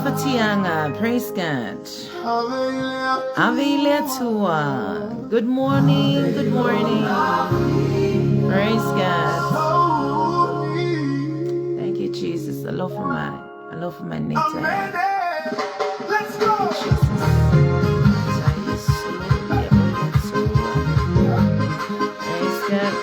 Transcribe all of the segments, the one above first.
Faatuatua, praise God. Faatuatua. Good morning, good morning. Praise God. Thank you, Jesus. I love for my nature. Let's go. Praise God. Praise God.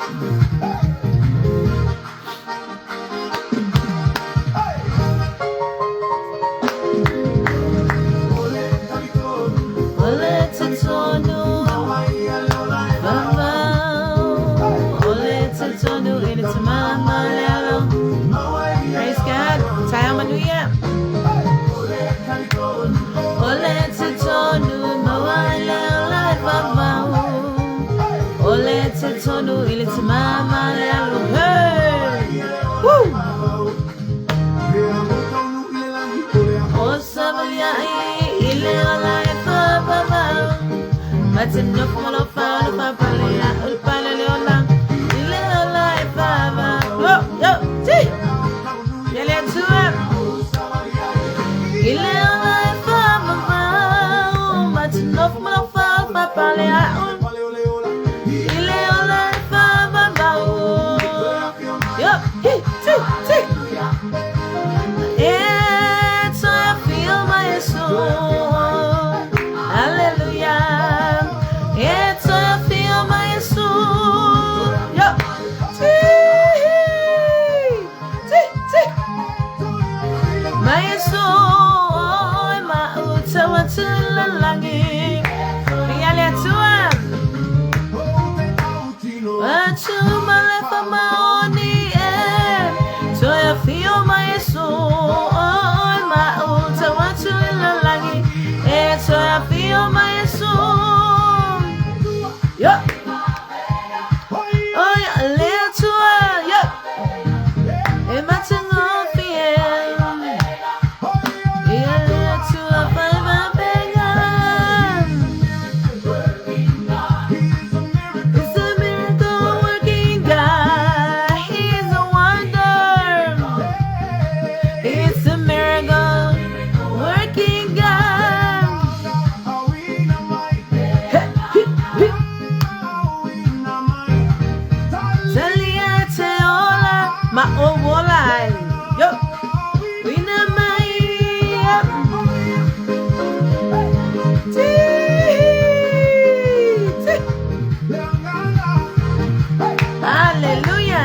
Hallelujah.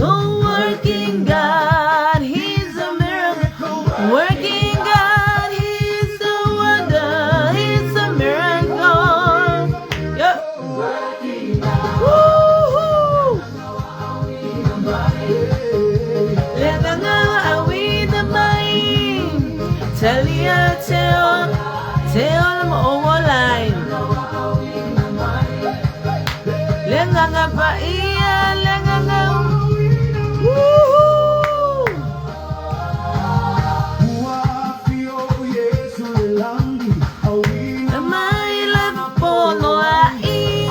Working God, He's a miracle. Working God, He's a wonder. He's a miracle. Yeah. Woo-hoo. Let them know how we the mind. Tell them over line. Lenga pa iya, lenga. Woo! Amai la polo ai,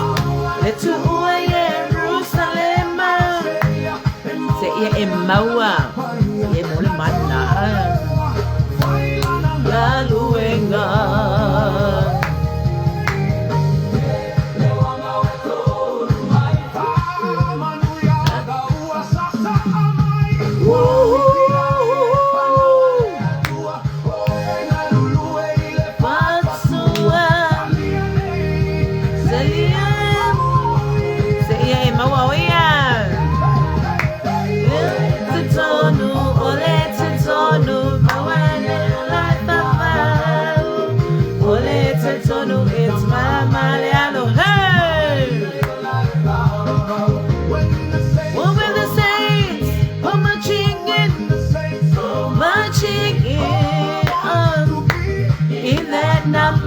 letu ua Jerusalem. Se ia e maua, ia mole mana. Ya luenga.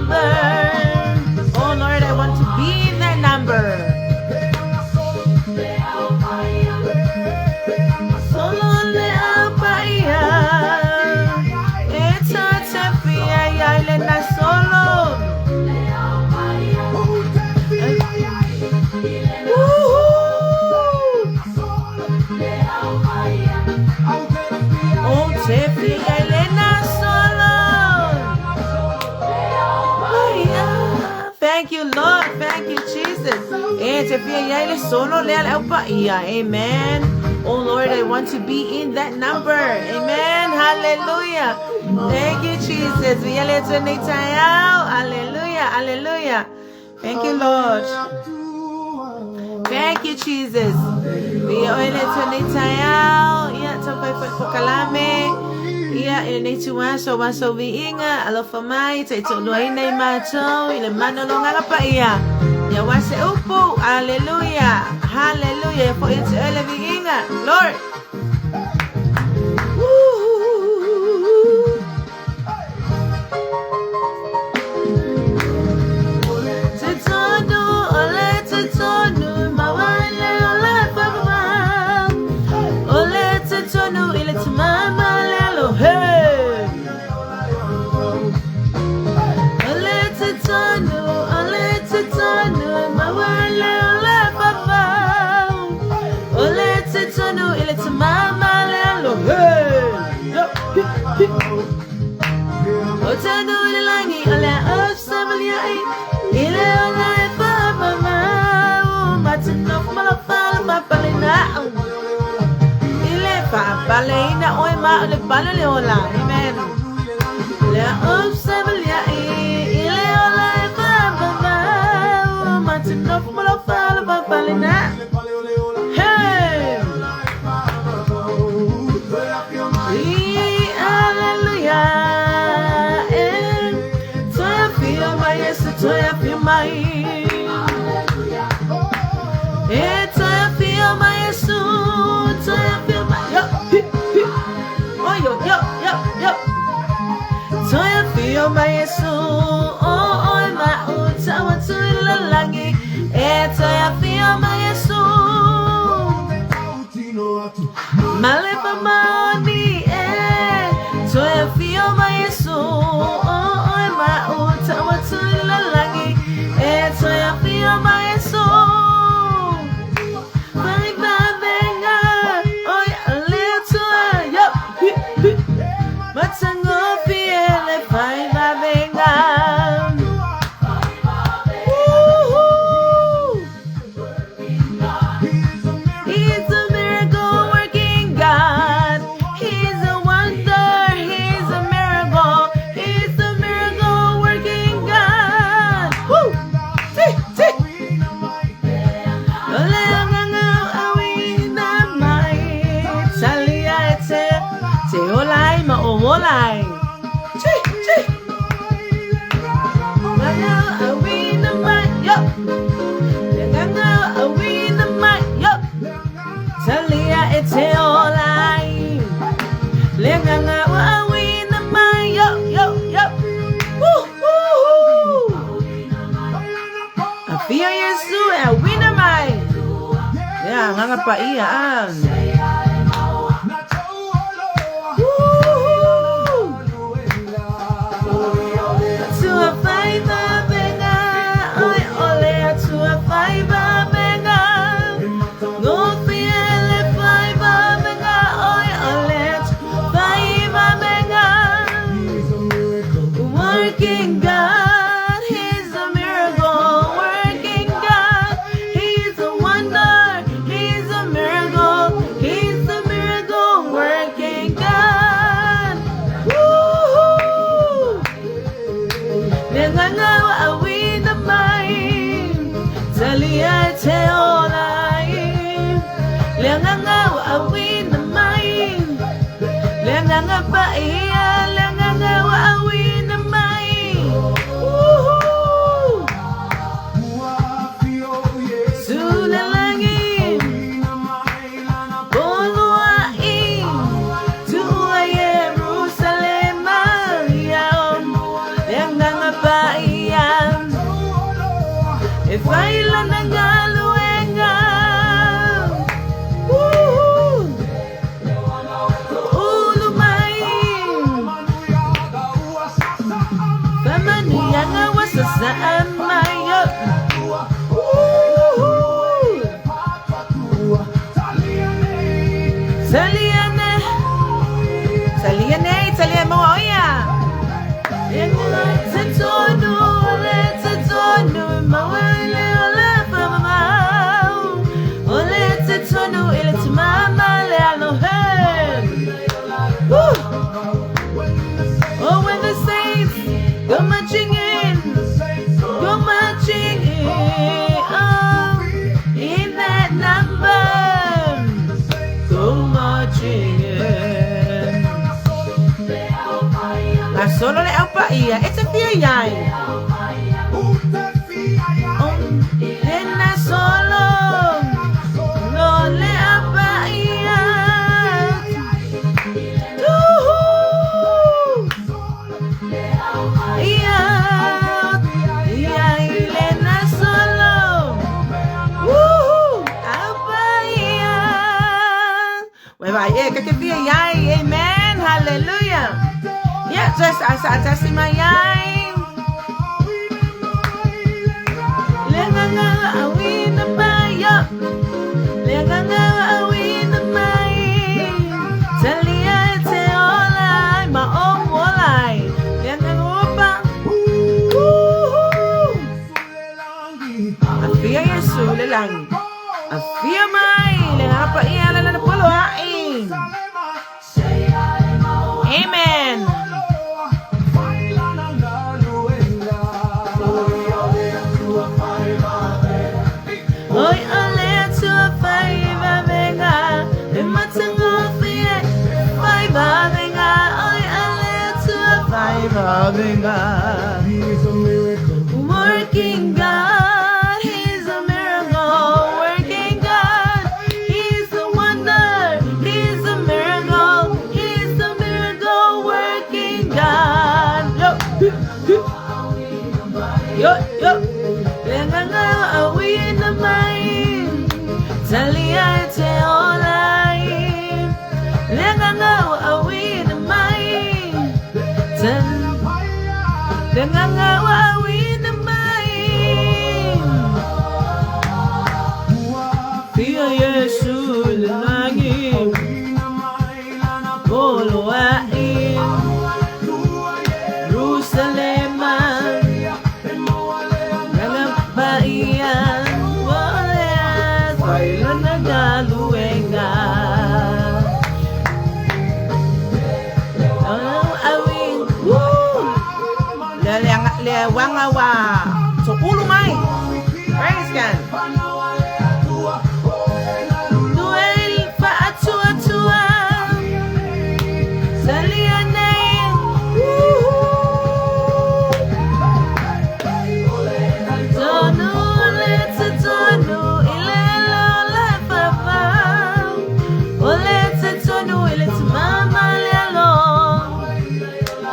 number. Oh Lord, I want to be in that number. Solo le apaya. It's a tepia yale na solo. Oh tepia yale na solo. Thank you, Lord. Thank you, Jesus. Amen. Oh Lord, I want to be in that number. Amen. Hallelujah. Thank you, Jesus. Hallelujah. Hallelujah. Thank you, Lord. Thank you, Jesus. Ia ini tuan so viinga alo famai te to no ina macho ile mano no ngapa ia ya wase upu hallelujah hallelujah for it ele viinga Lord Balena oi ma le bala le ola amen le observe ya ile ola fa ba ma tino mo fa ba balena hey hallelujah so ya feel my yes so ya feel my so ya feel my so ya feel my yo. So you feel my soul, oh my own, so I want to langi. So you feel my soul, Malipa money, so you feel my soul, oh my own, so I want to langi. So you feel my soul. Pa iyan. Working God, He's a miracle. Working God, He's a wonder. He's a miracle. He's a miracle. Working God. Woo! Nengangawa awi na mai, talia te olai. Nengangawa awi na mai, nengangawa iya, nengangawa awi. Bye. amayo. Saliane mo oya. Tetonu mawele ole mama. Ole tetonu ile mama le alohem. Oh, when the saints go marching in, oh, in that number, go marching in. La solo le aupa ia, it's a fear yai. En la solo, no le aupa ia. Amen, hallelujah. Yeah, just as in my yai. Lenga awin na bayo. Lenga awin na mai. Talia te olai ma om olai. Lenga opa. Afia Yesu lelang. Afia mai lenga pa iala na polo hain. Amen. Oi ole tu faiva venga, ematango fie faiva venga. Oi ole tu faiva venga. He's a miracle working God. He's a miracle working God. He's a wonder. He's a miracle. He's a miracle working God. Yo. Lenga awi na mai. Talia te olai. Lenga awi na mai. Lenga awi na mai. Pia Yesu langi. Bolo ai. Jerusalem. Wangawa so ulo mai praise God duel Faatuatua saliane tonu ilelo la papa ole tonu ile mama lelo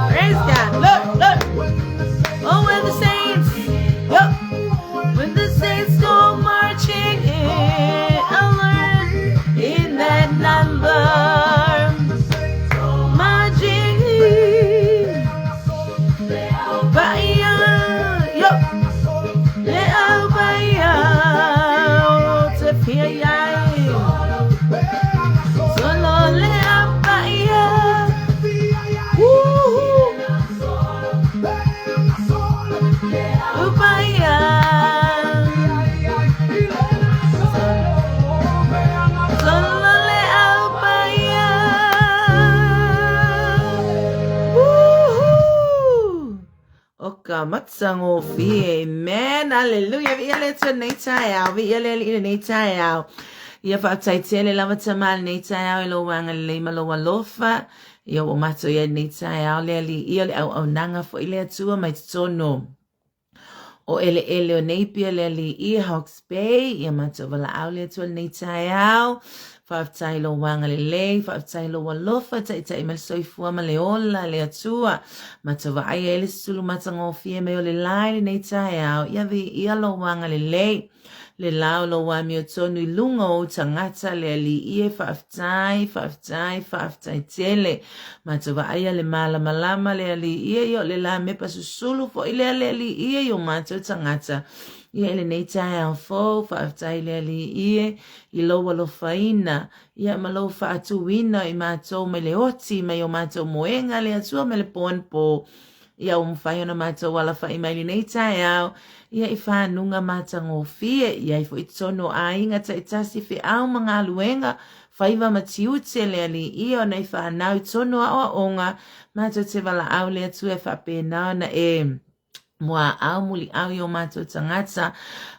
praise God look oh, when the saints, when the saints go marching in, in that number, marching in, Baya, Baya, Tefia, Solo Lea Baya, Upaya. Solole upaya. Oka matsango fi amen hallelujah vi ele to neitaya vi ele neitaya ia fa taitele lava tamal neitaya lo wanga le malo walofa ia o mato ia neitaya le ile au nanga fo ile tua mai tono o ele o neipia le li i Hawke's Bay ia mato wala au le tua neitaya Whaaftai lo wanga le lei, whaaftai lo walofa, tai mal soifua ma le ola, le atua. Matawa ai ele sulu matangofie me o le lai nei tai au, ia vi ia lo wanga le lei. Le lao lo wa mi o tonu I lunga o tangata le ali ie whaaftai tele. Matawa ai le malama le ali ie yo le la me pasusulu fo ile le ali ie yo mato tangata. Ia ele nei tai au fo, whaaftai le ali ie, I lo walo faina, ia malo faatuina I mato me le oti, me o mato moenga le atua me le ponpo. Ia whaiona mato wala whai mai le nei tai au, ia I whanunga mata ngofie, ia I fo I tono a inga ta I tasi whi au mga luenga, whaiva matiute le ali ia o nei whanau I tono a onga, mato te wala au le atua whapenao na Mua au muli au yo mato tangata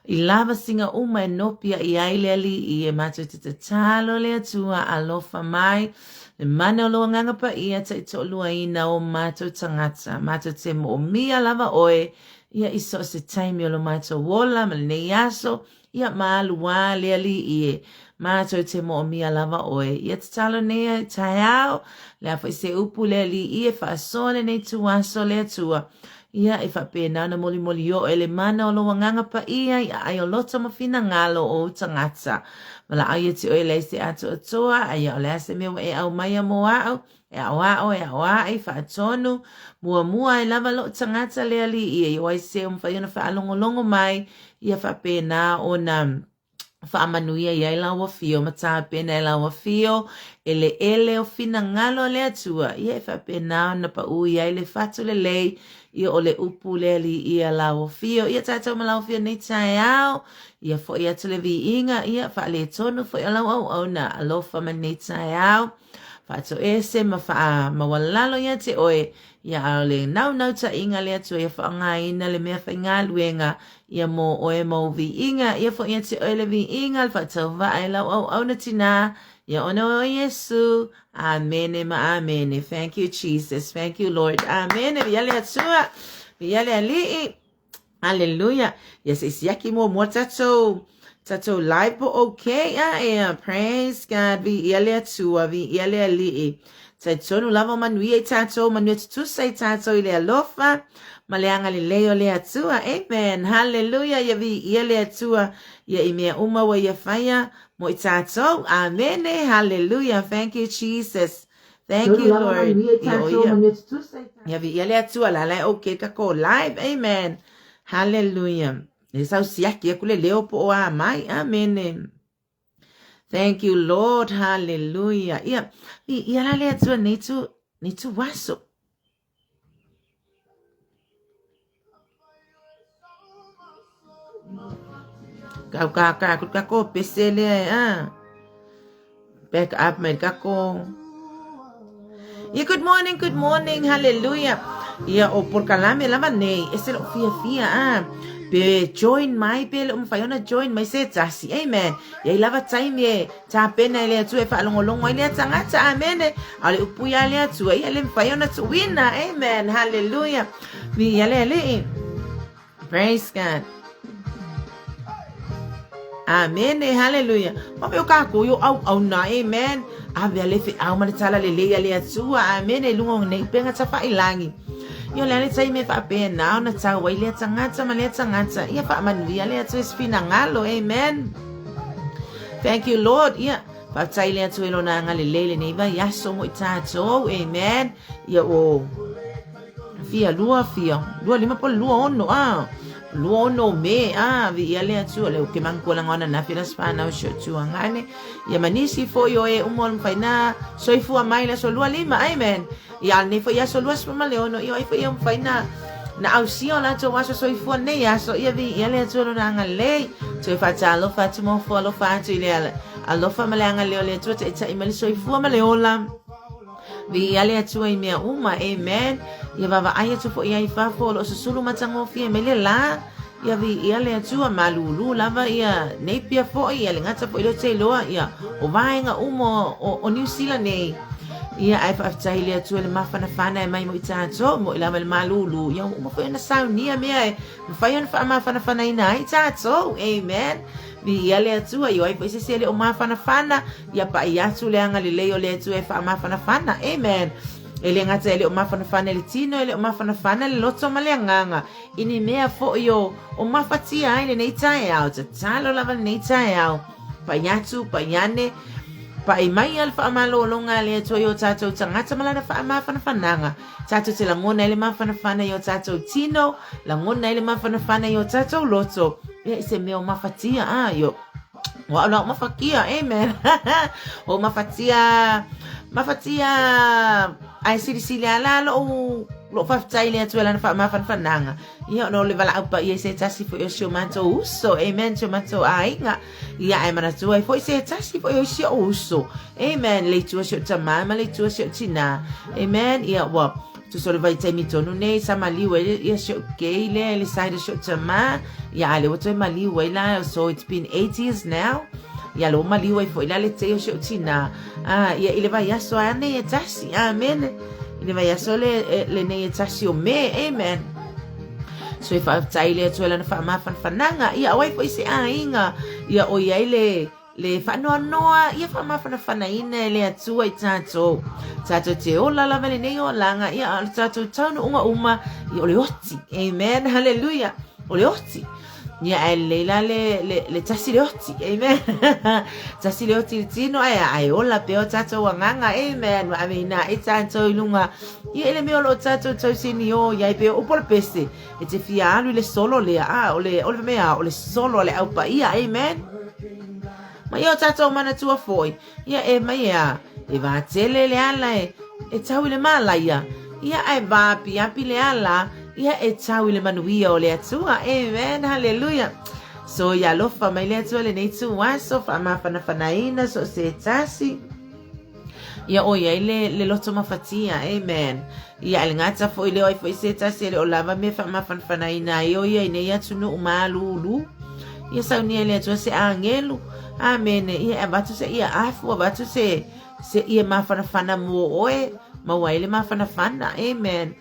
I lava singa uma nopia I aile ali I mato te talo le atua alofa mai le mana o loa nganga pa ia ta I tolua ina o mato tangata mato te mo mia lava oe ia iso se taimi o lo mato wola ma le yaso ia maalu wa le ali ie mato te mo mia lava oe ia te talo nea taiao le afa I se upu le ali ie fa asone nei tuaso le atua Ia e whapena na moli o ele mana o loa nganga pa ia ai o lota mawhina ngalo o tangata. Mala ai e te o ele se ato atoa, ai o lea se mea e au mai a mo au, e au ai whaatonu, mua e lava lo tangata lea li ia i oai se o mwhaiona whaalongolongo mai, ia whapena o na whaamanuia ia I lawa fio, mataa pena I lawa fio, ele o fina ngalo le atua, ia e whapena na pa ui ia le fatu le lei, ia o le upu le li ia lawa fio, ia tātou ma lawa fio nei tae au, ia fo ia tule vi inga, ia wha le tonu fo ia lawa au na alofa ma nei tae au, whaato ese ma walalo ia te oe, ia ao le nau ta inga le atua, ia wha ngā ina le mea wha ngā luenga, ia mo oe mo vi inga, ia fo ia te oe le vi inga, le whaatau wa ai lau au na tina, ia ono o Yesu, amene ma amene. Thank you, Jesus. Thank you, Lord. Amene. Viale atua. Viale alii. Hallelujah. Yes, it's yaki mo tato. Tato live po okay. Yeah. Praise God. Viale atua. Viale alii. Tato no lava manuia tato. Manuia tu say tato ile alofa. Maleanga le leo le atua. Amen. Hallelujah. Ya viale atua. Ya imea uma wa ya fire. Mo tato. Amen. Hallelujah. Thank you, Jesus. Thank you, Lord. Ya viale atua la la okay kako live. Amen. Hallelujah. Esa usiaki ya kule leo po o amai. Amen. Thank you, Lord. Hallelujah. Ya la le atua ni tu waso. Kako pesele back up man kako. Yeah, good morning, hallelujah. Yeah, o por kalame lama nei, ese lo fia be join my bill fayona join my se tasi, amen. Yeah, lava time ye, ta pena ile tu e fa longolongo ile tangata, amen. Ale upuya ile tu e ile fayona tu wina, amen, hallelujah. Vi yale praise God. Amen, hallelujah. Mami o kako yo au na, amen. Ave ale fe au manitala le ale atua, amen. E lungo nei penga ta fa ilangi. Yo le tai me fa pena na ta wa ile tangata ma le tangata. Ia fa manvi ale atu spina ngalo, amen. Thank you, Lord. Ia fa tai le atu lo na ngale le nei va yaso mo tato, amen. Ia o fia lua lima po lua ono Luono me vi ale atu le ke mangkola ngona na fina spana o shotu ngane ya manisi fo yo e umon faina soifu mai la solua lima, amen. Ya ne fo ya solua spama leono yo fo ya faina na ausio la to waso soifu ne ya so ya vi ale atu lo na ngale to fa talo fa timo fo lo fa tu ile alo fa malanga le ole to te imali soifu ma leola vi ale atu I mea uma, amen. Ya baba aya tu fo ia fa fo lo susulu matango fi mele la ya vi ia le atu malulu lava ia nepia fo ia le ngata fo ilo te loa ia o vaenga umo o New Zealand nei Ia ai whaaftahi lea tua le mawhanawhana e mai mo i tātou mo i lama le malulu. Ia uma whai ana saunia mea e mwhai ana wha mawhanawhana ina i tātou. Amen. Vi ia lea tua i oi whaise se le o mawhanawhana ia pa i atu le anga le leo lea tua e wha mawhanawhana. Amen. E le ngata e le o mawhanawhana le tino e le o mawhanawhana le loto ma le anganga. Ini mea fo i o mawhatia ai le nei tae au. Ta talo lava le nei tae au. Pa i atu, pa i ane. Pa i mai al wha amalolonga le atua i o tātou tangata malana wha amawhanawhananga. Tātou te langona ele mawhanawhana i o tātou tino, langona ele mawhanawhana i o tātou loto. Ia i se mea o mawhatia yo. Wa ala o mawhakia, amen. O mawhatia ai siri ala lo whaftai le atua lana wha amawhanawhananga. Ia no le wala aupa ia se tasi fo i o sio mato uso, amen, sio mato ainga. Ia ai manatua i fo i se tasi fo i o sio uso, amen, le tua sio tamama, le tua sio tina, amen, ia wa, tu sole vai taimi tonu nei, sa maliwa ia sio kei le saida sio tama, ia ale wato i maliwa ila, so it's been 8 years now, ia lo maliwa i fo ila le teo sio tina, ia ile vai aso ane ia tasi, amen, ile vai aso le nei ia tasi o me, amen. So if I've tai le tuela na whananga, ia awai po ise ainga, ia o iai le whanoa, ia whanaina le atua i tātou. Tātou te ola lava le nei o langa, ia tātou taunu uma, ia o le oti, amen, hallelujah, o le oti. Ia ai leila le tasi le oti, amen. Tasi le oti le tino, ai ola peo tātou wanganga, amen. Wa amina, e tātou ilunga. Ia ele meo lo tātou tau sini o, ia peo upola pese. E te fia alu le solo lea, o le mea, o le solo le aupa ia, amen. Ma ia o tātou mana tua foi. Ia e mai e va tele le ala e tau le mala ia. Ia ai va api le ala, ia e tau le manuia o le atua, amen, hallelujah. So ia lofa mai le atua le nei tua, so fa mawhanawhanaina, so se tasi. Ia o ia le loto mawhatia, amen. Ia le ngata fo i leo ai fo i se tasi le o lava me fa mawhanawhanaina, ia o ia i nei atunu umalulu. Ia saunia le atua se angelu, amen. Ia abatu se ia afu, abatu se ia mawhanawhana mo oe, mawaile mawhanawhana, amen.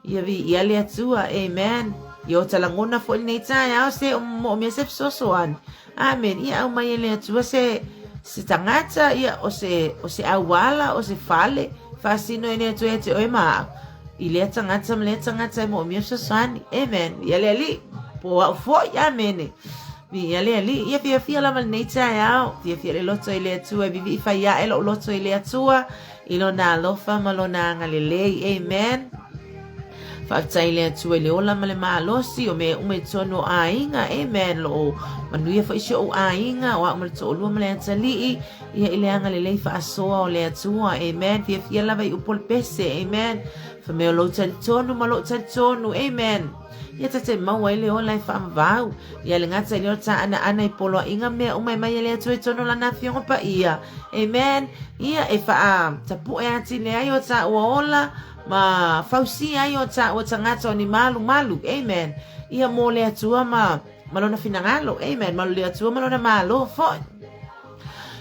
Ia vi ia le atua, amen. Ia o talangona fo nei tae au se o mea se fisosoan. Amen. Ia au mai le atua se tangata, ia o se awala, o se fale, fasino ene atua e te oe maa. I le tangata mo mea fisosoani, amen. Ia le ali, po au fo, amen. Ia le ali, ia fia lama nei tae au, fia le loto i le atua, vivi i faya e lo loto i le atua, ilo na alofa malona ngalelei, amen. Whaatai lea tua le ola ma le maalosi o me ume tono ainga, amen, lo manuia wha isio o ainga o a umare to olua ma le atalii ia i le anga le lei whaasoa o le atua, amen, fia lava i upol pese, amen, wha meo lo tali tonu ma lo tali tonu, amen. Ia tate maua i le ola i whaamavau, ia le ngata i le ota ana i polo inga mea umai mai le atua i tono la na fionga pa ia, amen, ia e wha tapu e ati le ai o ta ua ola, ma fausi ai o tangata o ni malu, amen. Ia mo le atua ma malona finangalo, amen. Malu le atua malona malo, foi.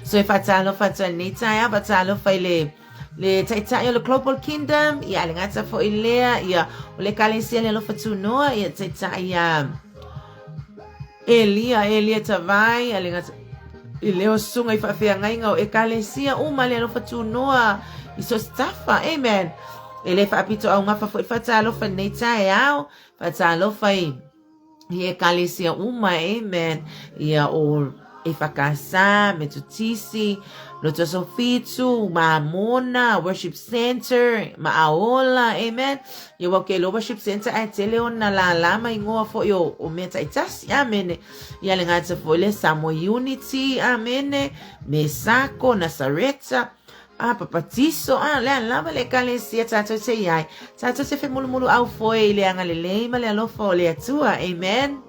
So e fatalo ni taia, fatalo fai le taitai o le Global Kingdom, ia le ngata fo i lea, ia o le kalesia le alofa tunoa, ia taitai Elia tavai, ia le ngata i leo sunga i whawhea ngainga o e kalesia uma le alofa tunoa, i so stafa, amen. E le whaapito au ngafa fo i whatalofa nei tae au, whatalofa i e kalesia uma, amen. Ia o e whakasa, me tutisi, loto sofitu, maamona, worship center, maaola, amen. Ia wake lo worship center ai tele o na la lama i ngoa fo i o mea taitasi, amen. Ia le ngata fo le Samo Unity, amen. Me Sako, Nasareta, papatiso, le lava le kalesia tato te iai. Tato te fe mulu au foi le anga le leima le alofa o le atua, amen.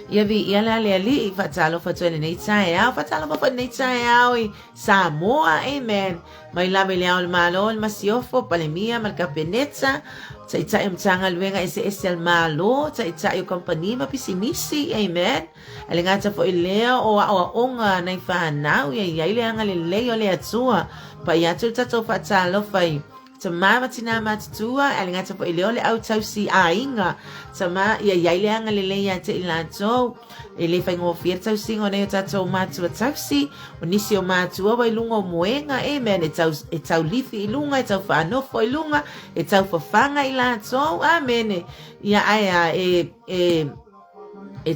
Ia vi ia le ali fatalo fatua le nei tae au, fatalo fa nei tae au i Samoa, amen. Mai lava le au le malo, le masiofo, palemia, malkapeneta, Sa ita yung tanga luenga ese malo, sa ita yung company mapisinisi, amen. Alingata po ileo o onga na ifahanaw, yayay ang alileo le atua, payatul tato fatalo fay. Sama matinama tutua, alingata po ileo le autaw si ainga, sama yayay ang alileo te ilato. Ele fai ngofir tau singo na tato matua tausi, onisio matua wa ilunga moenga, amen. Tau lifi ilunga, tau whanofo ilunga, tau whawhanga ilato, amen. Ia aia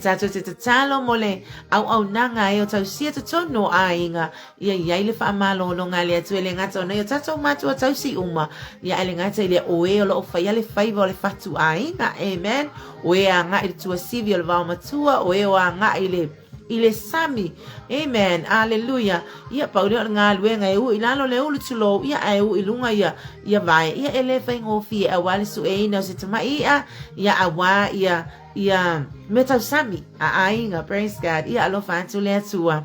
tato te talo mole au nanga e o tau sia te tono ainga, ia le whaamalo no ngā lea tuele ngata o nei o tato matua tausi uma, ia ele ngata ile oe o lo o whaia le whaiva o le whatu ainga, amen. Oe a ngā i tua sivi o le wao matua, oe o a ngā i le sami, amen, alleluia. Ia paule o ngā luenga e u ilalo le ulu tulo, ia e u ilunga ia vai, ia ele whai ngofi e awale su e ina o se tama ia awa ia metau sami a ainga, praise God, ia alo whantu le atua.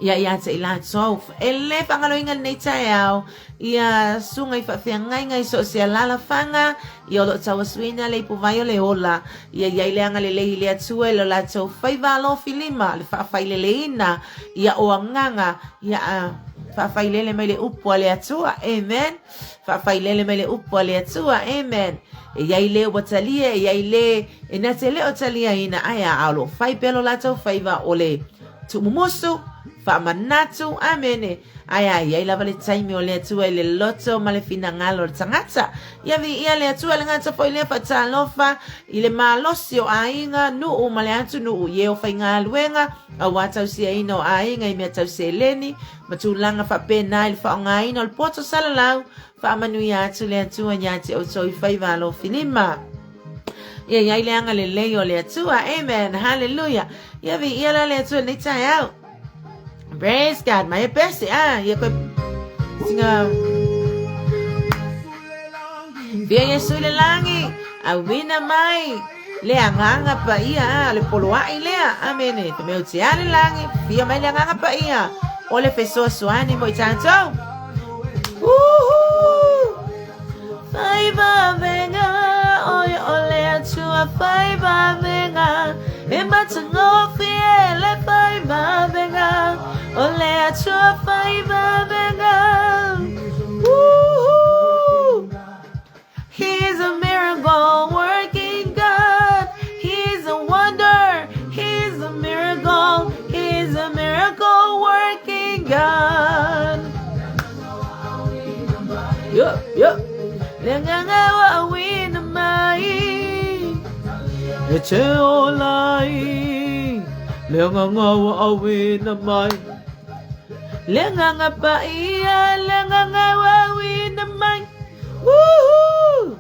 Ia te ila tau. Ele whangaloinga nei tae au. Ia sunga i whawhiangai ngai so se alala whanga. Ia olo tau asuina le ipu le ola. Ia ileanga le lehi le atua. Ilo la tau whaiva filima. Le whawhailele ina. Ia oanganga. Ia whawhailele mai le upua le atua. Amen. Whawhailele mai le upua le atua. Amen. Ia ile o watalia. Ia ile e nate le o talia ina. Aia alo. Whaipelo la tau whaiva o le tumumosu. Whaamanatu, amene. Ai lava le taimi o le atua i le loto ma le finangalo le tangata. Ia le atua le ngata po i le whatalofa i le malosi o ainga nuu ma le atu nuu i e o whainga luenga a watau sia ino ainga i mea tau se leni ma tūlanga whapena i le whaonga ino le poto salalau whaamanu i atu le atua nyate o toi whaivalo finima. Ia le anga le leo le atua, amen, hallelujah. Ia le atua le tai au. Praise God, my best. Ia koe singa. Via Yesu le langi, a wina mai. Le anganga pa ia, le poloai lea. Amen. Te meu te ale langi, via mai le anganga pa ia. O le fesoa suani mo i tanto. Faiva venga, oia ole atua faiva venga. E matango fie le faiva venga. Ole atua faiva venga. He's a miracle working God. He's a wonder. He's a miracle. He's a miracle working God. Yup. Lenganga wa wina mai. Eche olai. Lenganga wa wina mai. Lenganga pa iya, lenganga wa wina mai. Woohoo!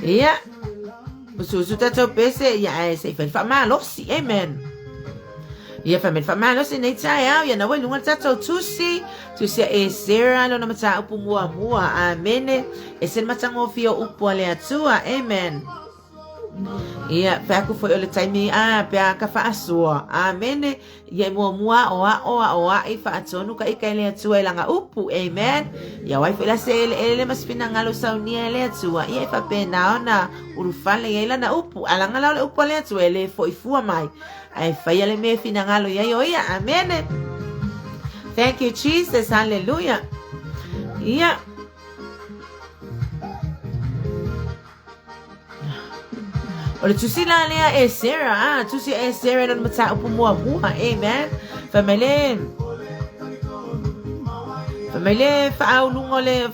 Iya. Pususu tato pese ya se fa malosi, amen. Ia fa malosi nei tai au ya na wai lunga tato tusi e Sarah lo na mata upu mua, amen. E sen matango fio upu ale atua, amen. Ia faku foi ole taimi pe ka faasua, amen. Ia mua oa i faatonu ka ika ele atua ilanga upu, amen. Ia wai foi la se ele maspina ngalo saunia ele atua. Ia fa pena ona urufale ia na upu alanga la upu ale atua ele foi fua mai. Ai fa ia le me fina ngalo ia, amen. Thank you Jesus, hallelujah. Ia Ole tusi la lea e Sarah, tusi e Sarah na mata upu mua, amen. Famele faaulunga le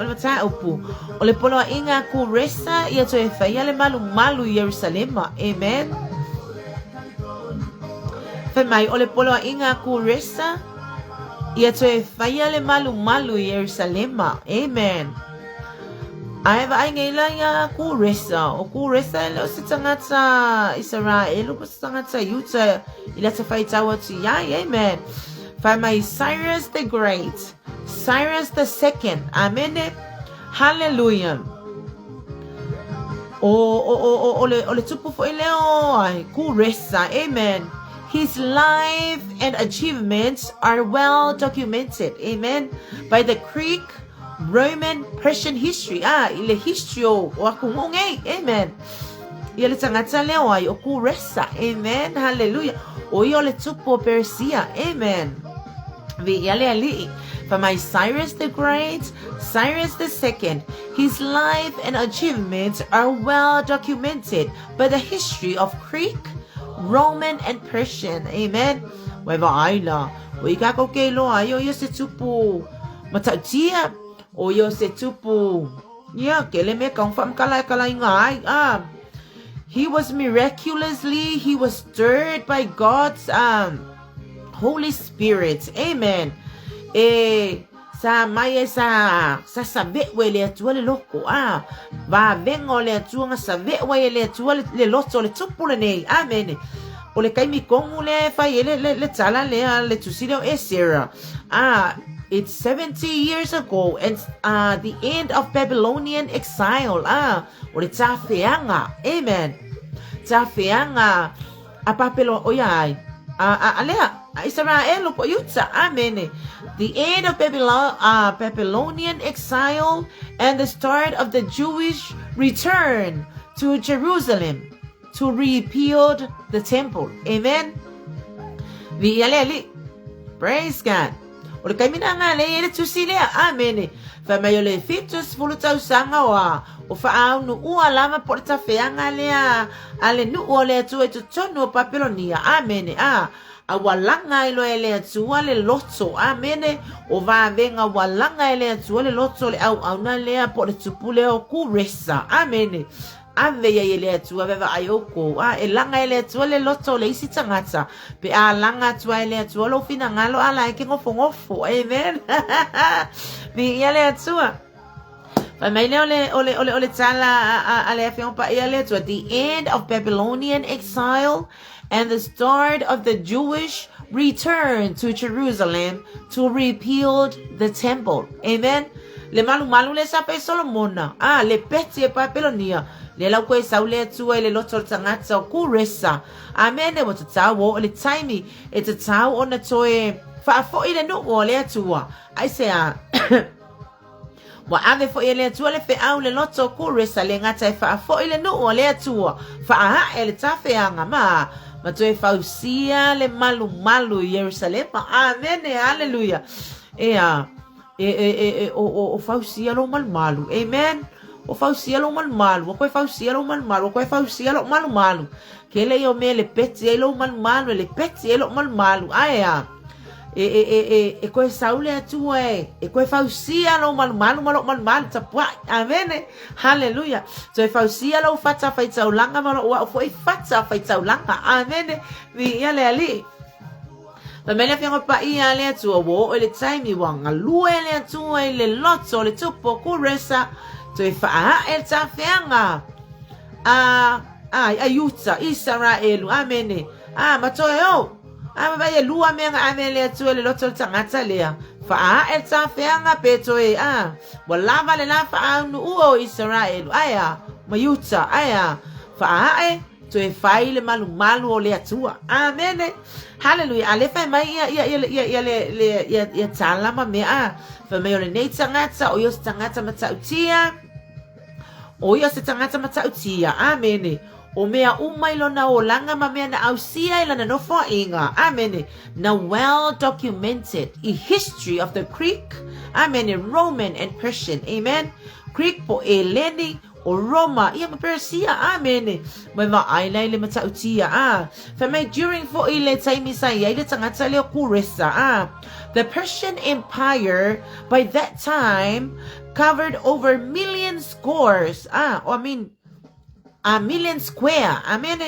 mata upu. Ole polo inga ku resa ia to e faia le malu Yerusalema, amen. Famai ole polo inga ku resa ia to e faia le malu Yerusalema, amen. Ai va ai ngela ya ku resa lo se tangata Israel lo se tangata Yuta ila te Faatuatua tu ya, amen. Fa mai Cyrus the Great, Cyrus the Second, amen, hallelujah. Ole tupu fo ileo ai ku resa, amen. His life and achievements are well documented, amen, by the Greek Roman Persian history. Ile history o aku ngongei. Amen. Ia le tangata leo ai o ku resa. Amen. Hallelujah. O ia le tupo Persia. Amen. Vi ia le ali. For my Cyrus the Great, Cyrus the Second, his life and achievements are well documented by the history of Greek, Roman, and Persian. Amen. Waiva aila. O ika ko kelo ayo ia se tupu matautia. O ia se tupu. Ia kele me kong fam kalai ngai. He was he was stirred by God's Holy Spirit. Amen. Sa mai sa ve le tua le loko va vengo le tua nga sa ve le tua le loto le tupu le nei. Amen. O le kai mi kongu le fai le tala le tusilo esera. It's 70 years ago and the end of Babylonian exile. O le tafeanga. Amen. Tafeanga apapelo oyai. Alea Israel po yutsa. Amen. The end of Babylonian exile and the start of the Jewish return to Jerusalem to rebuild the temple. Amen. Praise God. O le kaimina nga le tusilea. Amen. Fa mai le fitus fulutau sanga o fa au nu ua lama po ta feanga lea ale nu o le tu e tonu Babylonia. Amen. A walanga ilo ele tua le loto. Amen. O va venga walanga ele tua le loto le au na lea po le tupule o ku resa. Amen. Ave ya ele tua veva ayoko. E langa ele tua le loto le isi tangata. Pe a langa tua ele tua lo fina ngalo ala ke ngofo. Amen. Vi ele tua. Pa mai le ole tala ale fion pa ele tua. The end of Babylonian exile and the start of the Jewish return to Jerusalem to rebuild the temple. Amen. Le malu le sape Solomona. Le peti e Babylonia. Le lau koe saule tua le loto tangata o kuresa. Amen. E wata tau o le taimi e te tau o na toe whaafo i le nuo le atua. Ai se wa ave fo ele tua le fe au le loto kuresa le ngata e whaafo i le nuo le atua. Whaaha e le tawhianga ma toe fausia le malu Jerusalem. Amen. Hallelujah. O fausia lo malu. Amen. O fausia lo malu. O koe fausia lo malu. O koe fausia lo malu. Ke le o me le peti e lo malu. Le peti e lo malu. Aia. E koe saule atu e koe fausia lo malu tapua. Amen. Hallelujah. So e fausia lo fata faitau langa malo wa foi fata faitau langa. Amen. Vi ia le ali. Pa mele fianga pa ia le atu wo le taimi wanga lue le atu le loto le tupo kuresa to e fa el ta fianga. Ayuta Israel. Amen. Matoyo. Ba ye lua menga amele tu le loto tangata lea. Fa el ta feanga peto wala le la fa nu o Israel. Mayuta fa to e fai le malu o le atua. Amen. Hallelujah. Ale fa mai ya tala ma me fa me le nei tangata o yo tangata matautia. O yo se tangata matautia. Amen. O mea umailo na o langa ma mea na ausia ila na nofo inga. Amen. Na well documented i history of the Greek, amen, Roman and Persian. Amen. Greek po eleni o Roma ia Persia. Amen. Mai aila ile matautia. Fa mai during fo ile taimi sai ile tangata le kuresa. The Persian Empire by that time covered over million scores. A million square. Amen.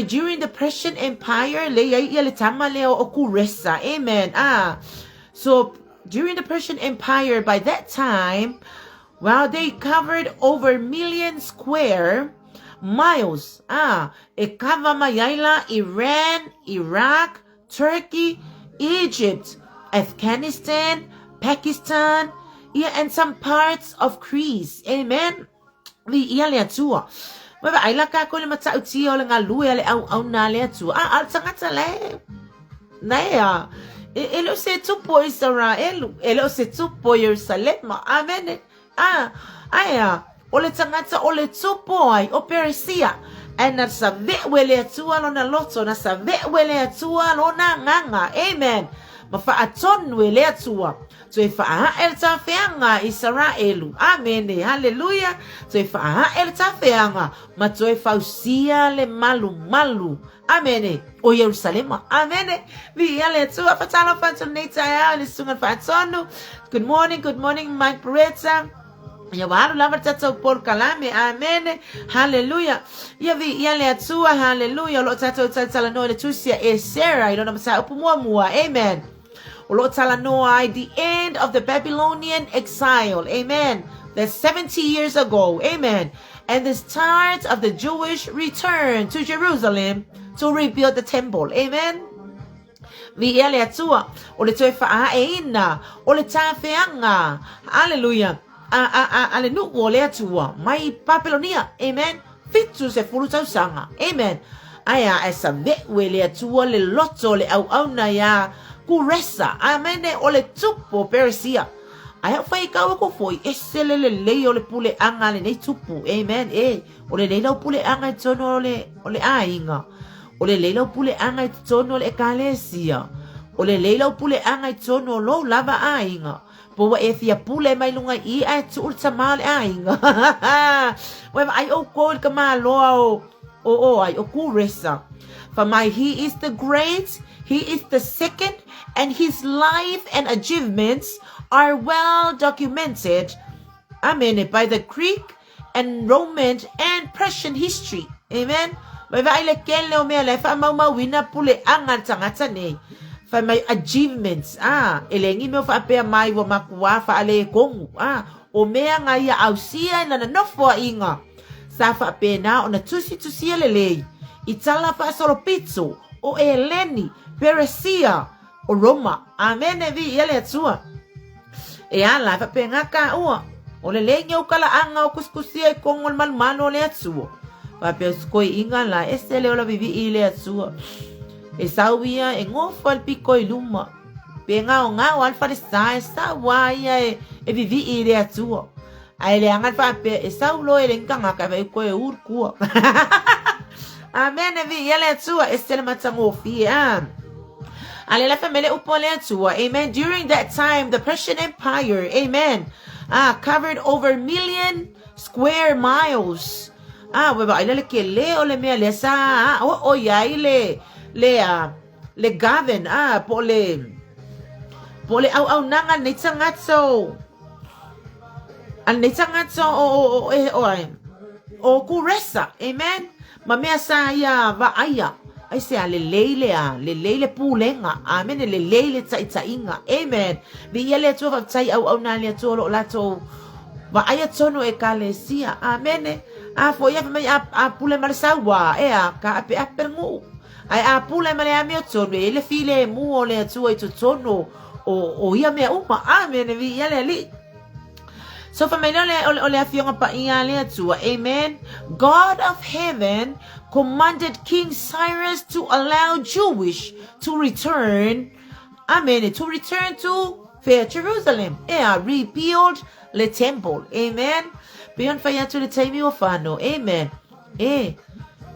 During the Persian Empire, amen. So during the Persian Empire, by that time, well, they covered over million square miles. Ekava Mayaila, Iran, Iraq, Turkey, Egypt, Afghanistan, Pakistan, and some parts of Greece. Amen. Vi ia le atua. Wa ai la ka ko le matauti o le ngalu le au na le atua. Al tangata le. Nea. Elo se tupo Israel, elo se tupo Jerusalem. Amen. Aya, ole tangata ole tupo ai o Persia. Na sa wele atua lo na loto, na sa wele atua lo na nganga. Amen. Mafaaton wele atua. So if el tafeanga Israelu. Amen. Hallelujah. So if el tafeanga ma to fausia le malu. Amen. O Jerusalem. Amen. Vi ale tua fatalo fatoneta ya le sunga fatonu. Good morning, Mike Peretta. Ya baru lama tato por kalame. Amen. Hallelujah. Ya vi yale atua. Hallelujah. Lo tato tatala no le tusia e Sarah. I don't know sa upumuamua. Amen. The end of the Babylonian exile. Amen. That's 70 years ago. Amen. And the start of the Jewish return to Jerusalem to rebuild the temple. Amen. Hallelujah. My Babylonia. Amen. Fitu se fuluta sanga. Amen. Aya esa wele atua le loto le au na ya kuresa. Amen. Ole tupo Persia. Aya fai kawa ko foi esele le ole pule anga le nei tupu. Amen. Ole le pule anga tono ole ainga. Ole le pule anga tono le kalesia. Ole le pule anga tono lo lava ainga. Po e fia pule mai lunga I ai tu mal ainga. Wema ai o ko ka malo ai o kuresa. For my he is the great, he is the second, and his life and achievements are well documented. Amen. By the Greek and Roman and Persian history. Amen. For my achievements. Elengi me fa pe mai wa makua fa ale kongu. O mea nga ia ausia na nofo inga. Sa fa pe na ona tusi lele. Itala fa solo pizzo o Eleni, Persia o Roma. Amen. Vi ele atua. Ala fa pe ngaka o le lenga o kala anga o kuskusia kong ol malmano le atua. Fa pe skoi inga la estele o la vivi ile atua. E sauia e ngofa al pico iluma. Pe nga o nga o alfa de sa waia e vivi ile atua. Ai le anga fa pe e saulo e lenga ngaka ve ko e urkua. Amen. Vi ele atua estele matangofi. Alela family upole atua. Amen. During that time, the Persian Empire, amen, covered over 1 million square miles. Weba ilele ke le ole me le sa o ya ile le Gavin pole au nanga nitsangatso. Al nitsangatso o kuresa. Amen. Mamea sa ya va aya. Ai se le leile pulenga. Amen. Le leile tsainga. Amen. Vi ele tu va tsai au na le tu lo lato va aya tono e kalesia. Amen. Fo ya me pule marsawa ka ape apengu. Ai pule male amio tono ele file mu ole tu e tono o ia me uma. Amen. Vi ele li. So for me ole afionga pa ia le atua. Amen. God of heaven commanded King Cyrus to allow Jewish to return. Amen. To return to fair Jerusalem. Rebuild the temple. Amen. Beyond fire to the time of fano. Amen.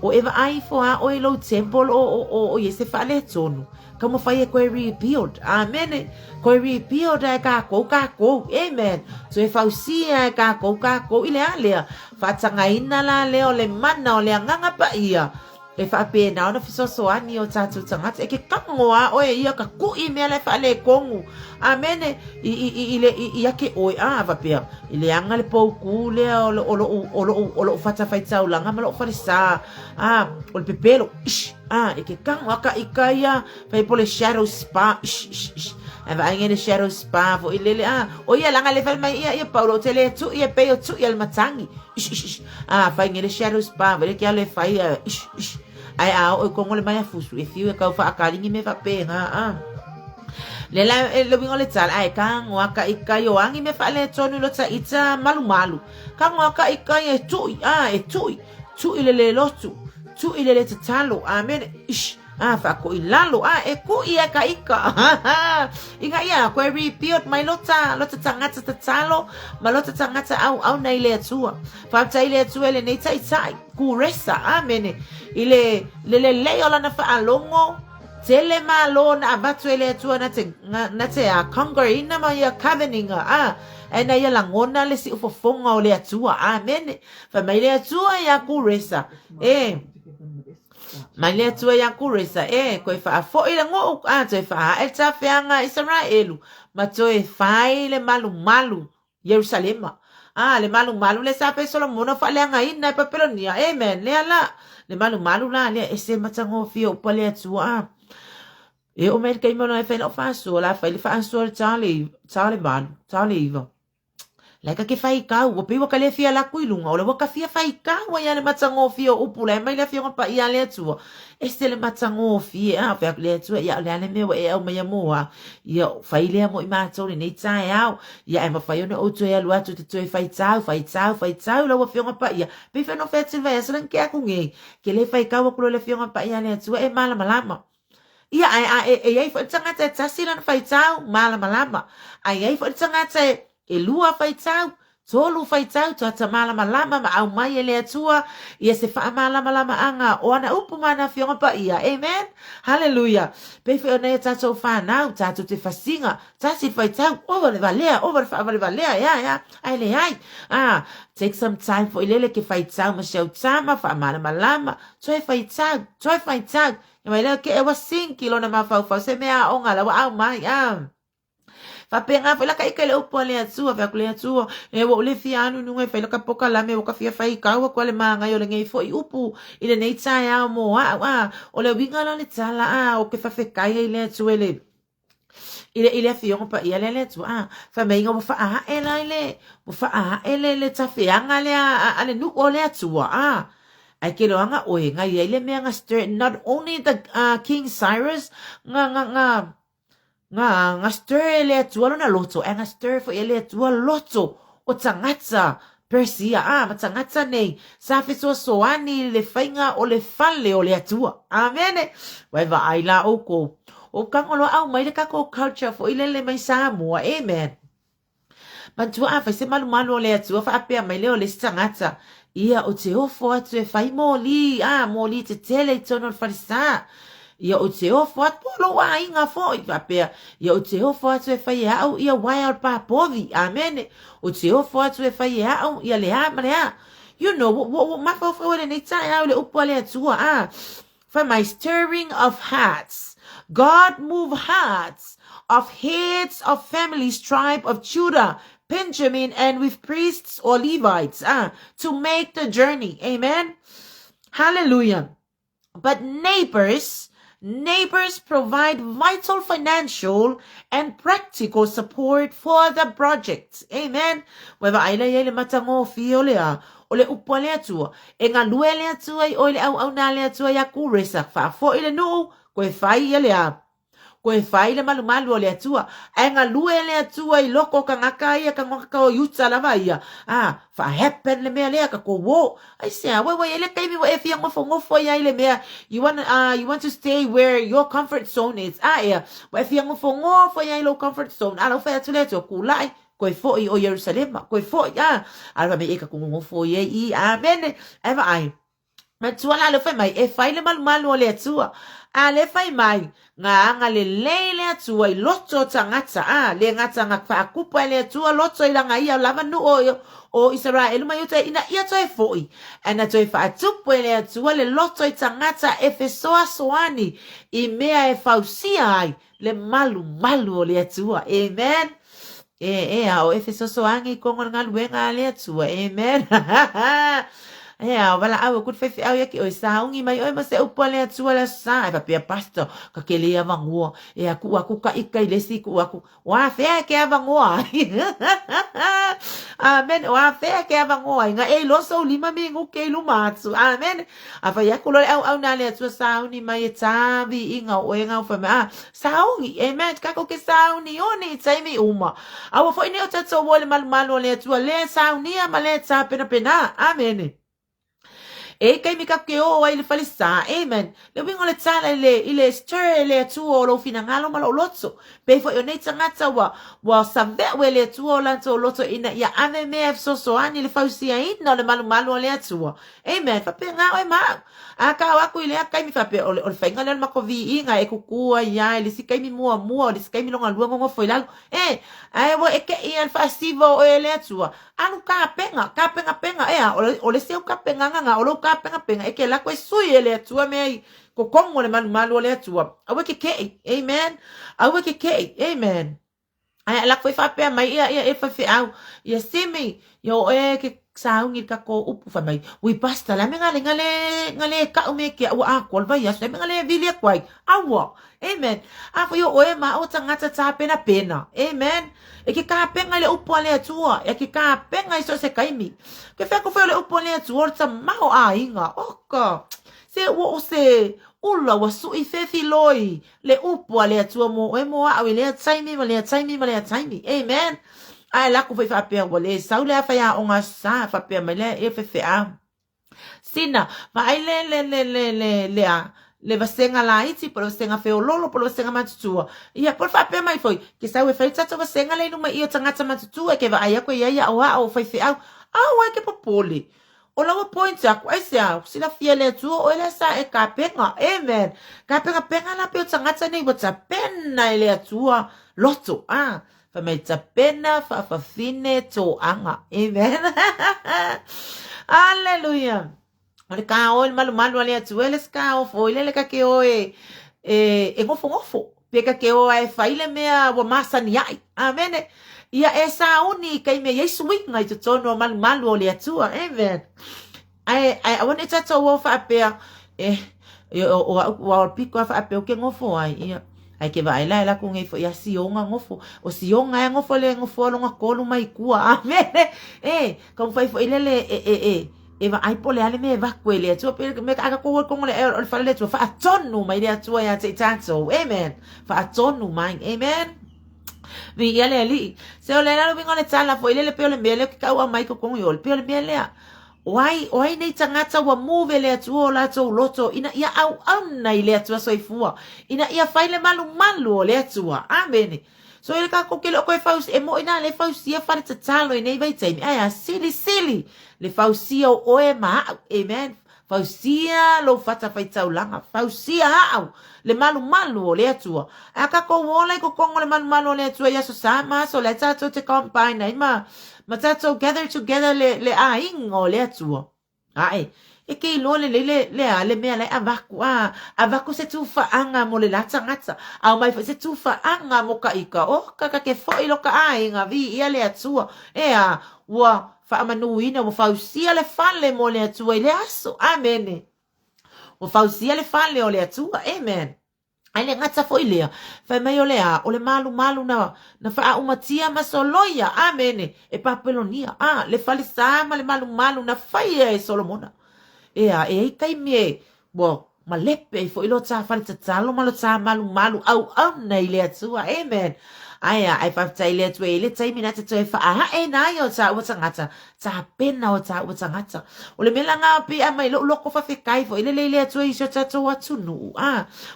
O eva ai fo o lo temple o yese fale tonu. Como fire ko rebuild. Amen. Ko rebuild ka ko. Amen. So if I see ka ko ile ale fatanga ina la leo le mana o le nganga pa ia. E fa pe na ona fiso so ani o tatu tangata e ke kangoa o ia ka ku email fa le kongu. Amen. Ile yake o va pe ile anga le pouku le o fata faita o langa malo farisa. O le pepelo. E ke kangoa ka ikaya fa po le shadow spa. Ava ainge le shadow spa fo ile o ia langa le fa mai ia paulo tele tu ia pe tu ia matangi. Fa ainge le shadow spa vele ke ale fa ia. Ai o kongo le mai fusu e fiu e ka fa akalingi me fa pe le la lo bingo le tsala ai ka ngwa ka ikayo angi me fa le tsonu lo tsa itsa malu ka ngwa ka ikaye tu ile le lotu tu ile le tsalo. Amen. fa ko ilalo e ku ia ka ika inga ia ko rebuild mai lota tangata tatalo ma lota tangata au nei le atua fa tai le atua le nei tai ku resa amen ile le ola na fa alongo tele malo na abatu le atua na te a conquer ina ma ia coveninga e na ia langona le si ufofonga o le atua amen fa mai le atua ia ku resa mai le tua ya kuresa ko fa fo ile ngo te fa e ta feanga Israelu ma toe fai le malu Jerusalem le malu le sa pe Solomon fa le nga ina pa pelonia amen le ala le malu la le ese matango fio pa le tua o me ke mo no fa no fa so la fa le fa so Charlie Ivo Leka ke fai kau, o piwa ka le fia la kuilunga, o le waka fia fai kau, wa ia le matango fia upula, e mai le fia ngapa ia le atua. Este le matango fia, fia le atua, ia le ane mewa e au mai amoa, ia fai lea mo i mātou le nei tae au, ia e mawhai ona o tue alu atu te tue fai tau, la wa fia ngapa ia, pi fia no fea te vai asalan ke aku ngei, ke le fai kau akulo le fia ngapa ia le atua, e malama. Ia ai fa tangata e tasila na fai tau, malama. Ai fa tangata lua fai tau, tolu fai tau, ta malama ma au mai ele atua, ia se fa malama anga, o ana upu mana fionga pa ia, amen, hallelujah, pefe ona ia tato whanau, tato te fasinga, tasi fai tau, over le valea, ya, ai le ai, take some time for ilele ke fai tau, ma shau tama, fa malama, toi fai tau, ia mai leo ke ewa sinki, lona mafau, se mea onga, la wa au mai, fa penga fa la kai le upo le atua fa le atua e wo le fianu nu fa la ka poka la me wo ka fia fai ka wo le manga yo le ngai fo i upu ile nei tsa ya mo o le winga la le tsala o ke fa fe kai le atua le ile fiong pa ia le atua fa me ngo fa ele tsa fianga le ale nu o le atua ai ke lo anga o ngai ile me anga stir not only the King Cyrus nga stir ele atua na loto nga stir fo ele atua loto o tangata Persia ma tangata nei sa fiso soani le fainga o le fale o le atua amen vai va ai la o kangolo au mai le kako culture fo ile le mai Samoa amen Bantua fa se malu o le atua fa apea mai le o le tangata ia o te ofo atu e fai moli te tele tono farisa ia o te ofo atu polo wa inga fo i papea. Ia o te ofo atu e whai au ia wild papovi. Amen. O te ofo atu e whai au ia lea marea. You know, mafo whawere nei tae au le upo le atua. For my stirring of hearts. God move hearts of heads of families, tribe of Judah, Benjamin, and with priests or Levites to make the journey. Amen. Hallelujah. But neighbors provide vital financial and practical support for the project. Amen. Whether I lay le matango fiolea o le upo le atua e ngā lue le atua i o le au na le atua ya kuresa fa fo ile no koe fai ia lea. Koe whai le malu o le atua. E ngā lue le atua i loko ka ngaka ia ka ngaka o yuta lava ia. Wha happen le mea lea ka ko wo. Ai sea, wai ele kaimi wa e fia ngofo ia le mea. You want to stay where your comfort zone is. Ia, wa e fia ngofo ia i lo comfort zone. Ala whai atu le atua kulai. Koe foi o Jerusalem. Koe foi, ala me eka ko ngofo ia i. Amen. Eva ai. Ma tuala le fai mai. E fai le malu o le atua. Le fai mai. Nga le leile atua i loto tangata le ngata nga whaakupa le atua loto i langa ia lava nu o Israel mai uta ina ia toi foi ana toi whaatupu le atua le loto i tangata e fesoa soani i mea e fausia ai le malu o le atua amen o e fesoa soani kongo nga luenga le atua amen wala au kut fefe au yaki o saungi mai oi mase upole atua la sa e papia pastor ka kele avangua aku ka ikai lesi ku aku wa fe ke avangua amen wa fe ke avangua nga e loso lima mingu ke lumatsu amen afa yakulo au na le atua sauni mai tavi inga o nga fa ma saungi amen ka ko ke sauni oni taimi uma au fo ni o tatso wole mal le atua le sauni ma le tsa pena amen E kai mika ke o ai le falisa. Amen. Le wingo le tala ile stir le tuo lo finangalo malo lotso. Pe fo yo nei tangata wa save we le tuo lanto loto ina ya ave me so ani le fausia ina le malu le tuo. Amen. Fa pe nga o ma. Aka waku ile kai mi fa pe o le fainga le makovi inga e kukua ya le sikai mi mua le sikai mi longa luongo ngo foi lalo. Ai wo e ke ia festival o le tuo. Anu ka penga o le seu ka penga nga o lo ka penga e ke la ko sui ele tua me ko kongo le malu le tua awe ke amen awe ke amen ai la ko fa pe mai ia e fa fe au ia simi yo e ke saungi ka ko upu fa mai wi pasta la me ngale ka o me ke o a ko va ia se me ngale vile kwai awa amen a fo yo o e ma o tanga ta pena amen e ke ka penga le upu le tua e ke ka penga iso se kaimi ke fe ko fe le upu le tua ta mau a inga oka se o se ula wa su i fe filoi le upu le tua mo e mo a le taimi amen ai la ko fe fa pe o le sa le fa ya o nga sa fa pe me le e fe a sina ma ai le a le vasenga la iti por vasenga fe o lolo por vasenga matutua ia por fa pe mai foi que sa we fa tata vasenga le no mai ia tangata matutua ke va ai ko ia o fa fe au ai ke popoli o la point aku ai se au sila fiele tu o ele sa e ka penga amen ka penga la pe tangata nei bota pena ele tua loto fa mai ta pena fa fine to anga amen hallelujah. Ole ka o malu ale atu ele ska o fo ile ka ke o e ngofo pe ka ke o ai faile mea wa masani ai amen ia esa uni kai me yesu winga i tono malu ole atu amen ai wona tata o fa pe o piko fa pe o ke ngofo ai ia ai ke vai la ku ngai fo ia sionga ngofo o sionga ngofo le ngofo lo ngakolu mai kua amen kom fai fo ile eva ai pole ale me va kwele tu me ka ko le fa le tu fa atonu mai le tu ya te tanto amen fa atonu mai amen vi ele ali se o le na vingo le tala fo ile le pe le mele ka wa mai ko yo le pe le mele wai nei tangata wa move le tu o la tu loto ina ia au na ile tu so ifua ina ia fa le malu le tu amen so ele ka ko ke lo ko fa e mo ina le fa ia fa te talo nei vai tai ai silly le fausia o e ma amen fausia lo fata fai taulanga fausia au le malu o le atua aka ko wola ko kongo le malu o le atua ya so sama so le tato te combine ai ma tato gather together le aing o le atua ai e ke lo le me le avaku se tu fa anga mo le lata ngata au mai se tu fa anga mo ka ika o ka ke fo ilo ka ainga vi ia le atua wa fa manuina mo fausia le fale mo le atua le aso amen mo fausia le fale o le atua amen ai le ngata fo ilea fa mai o le malu na fa umatia masoloia amen e papelonia le fale sama le malu na faia e solomona e kai me bo malepe fo ilo ta fa talo malo ta malu au nei le atua amen ai fa tai le tu le tai mina te fa na yo ta o tangata ta pena o ta tangata o le melanga pe a mai lo ko fa fe kai fo le tu i so ta to atu nu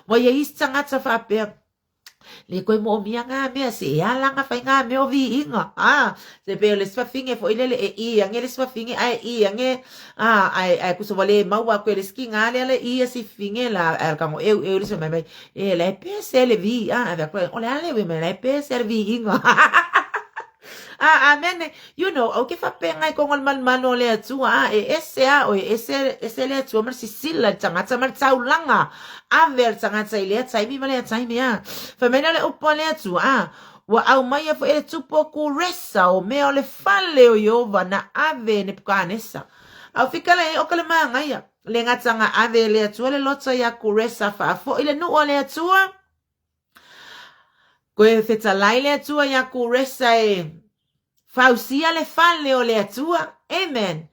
wa ye is tangata fa pe le ko mo mi nga me se ala nga fa nga me o vi inga se pe le sfa finge fo le ngele sfa finge nge ai ku so vale ma wa ko le ski nga le si finge la ka mo le so mai le pe se le vi avec o le ale we me le pe se vi inga amen okay fa pe ngai ko ngol man le tu ese le tu mer si sila tanga mer taulanga aver tanga ile tsai mi male tsai mi fa mena le upole tu wa au mai fo ele tu poku resa o me ole fale o yova na ave ne pkanesa au fikale o kale ma ngai le ngatanga ave le tu le lotso ya kuresa fa fo ile no ole tu ko e feta laile tu ya kuresa fausia le fale o le atua amen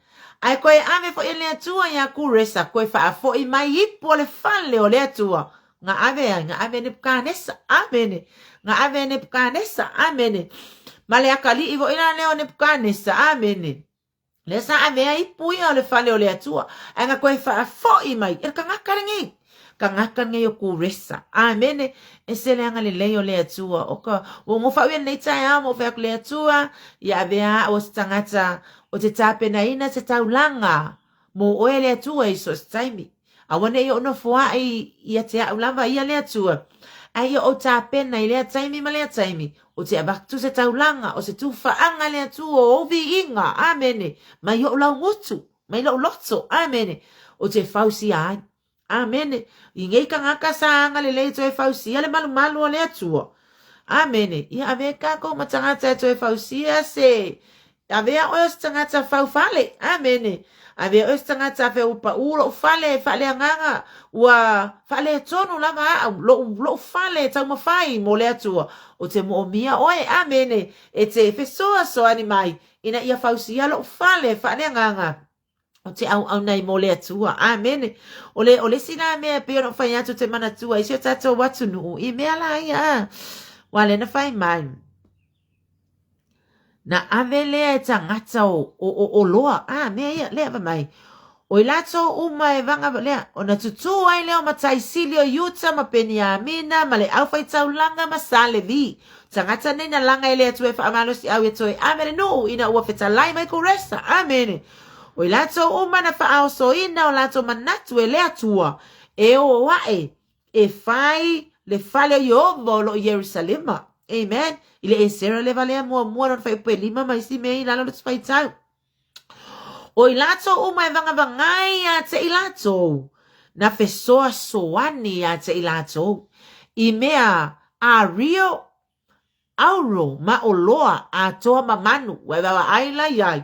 ai koe ave fo le atua ya kuresa koe fa fo I mai ipo le fale o le atua nga ave ne pkanesa amen nga ave ne pkanesa amen male akali ivo ina le ne pkanesa amen Le sa avea I pui o le fale o le atua. Anga koe wha fo I mai. E ka ngakarangi. Ka ngakangi o ku resa. Amene. E se le anga le leo le atua. O ka o ngofa ue nei tai amo wha le atua. Ia avea o se tangata o te tāpena ina se taulanga. Mo oe le atua I so se taimi. A wane I o no fua I te aulamba ia le atua. Ai o tāpena I le taimi ma le taimi. O te abaktu se taulanga, o se tu whaanga lea tu o ovi inga, amene. Mai o lau ngutu, mai lau loto, amene. O te whausi ai, amene. I ngei ka ngaka saanga le lei toe whausi, ale malu malu o lea tua. Amene. Ia ave kako matangata toe whausi se. Ave a oe tangata whaufale, amene. Ave o tangata fe upa ulo fale anganga ua fale tonu lama lo fale tau mafai mo le atua o te mo mia oe amene e te fe so ani mai ina ia fausia lo fale anganga o te au nei mo le atua amene o le sina me pe no fai atu te mana tua I se tato watu nu I me ala ia wale na fai mai na ave lea e tangata o loa. Me ia lea va mai. O I lato uma e vanga lea. O na tutu ai leo ma taisilio yuta ma peni a mina ma le au fai tau langa ma sale vi. Tangata nei na langa e lea tue wha amalo si au e toe. Amene no ina ua feta lai mai ko resta. Amene. O I lato uma na wha ao so ina o lato manatu e lea tua. E o wae. E fai le fale yovo lo Yerusalema. Amen. Ile e sera le valea mua non fai pe lima mai si mei lalo le fai tau. O I lato uma e vanga vangai a te I lato. Na fe soa soani a te I lato. I mea a rio auro ma o loa a toa mamanu. Wai wawa ai la iai.